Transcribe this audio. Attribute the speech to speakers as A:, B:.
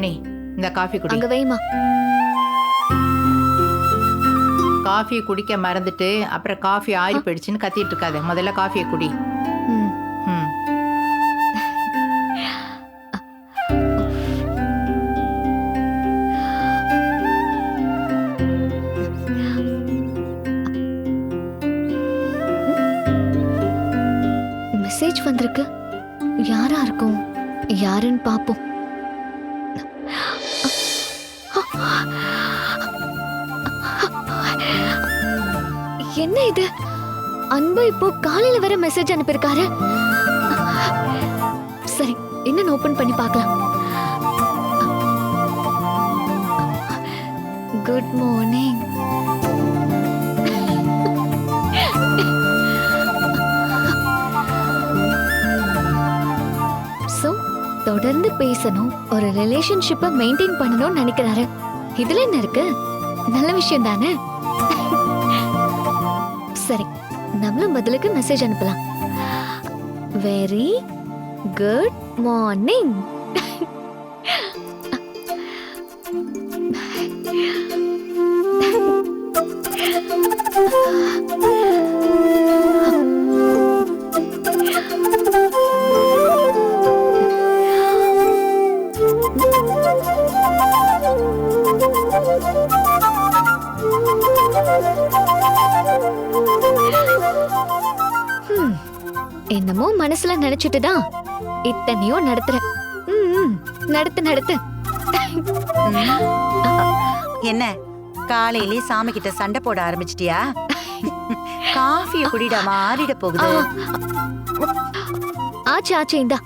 A: ரமணி, இந்த காஃபி குடி.
B: அங்க வைமா.
A: காஃபி குடிக்க மறந்துட்டு அப்புறம் காஃபி ஆறி போயிடுச்சுன்னு கத்திட்டு இருக்காத. முதல்ல காஃபியை குடி.
B: ம்.
A: ம்.
B: மெசேஜ் வந்திருக்கு. யாரா இருக்கும்? யாருன்னு பாப்போம். என்ன இது? அன்பு இப்போ காலையில வர மெசேஜ் அனுப்பியிருக்காரு. சரி, இன்னும் ஓபன் பண்ணி பார்க்கலாம். Good morning. தொடர்ந்து பேசணும், ஒரு ரிலேஷன்ஷிப்பை மெயின்டைன் பண்ணணும்னு நினைக்கிறாரு. இதுல என்ன இருக்கு? நல்ல விஷயம் தானே. சரி, நம்மளும் பதிலுக்கு மெசேஜ் அனுப்பலாம். Very good morning. என்னமோ மனசுல நினைச்சிட்டுதான் இத்தனையோ நடத்துற. நடத்து நடத்து.
C: என்ன காலையிலே சாமி கிட்ட சண்டை போட ஆரம்பிச்சிட்டியா? காஃபிய குடிடாமா, ஆறிட போகுது.
B: ஆச்சு ஆச்சு, இந்தா.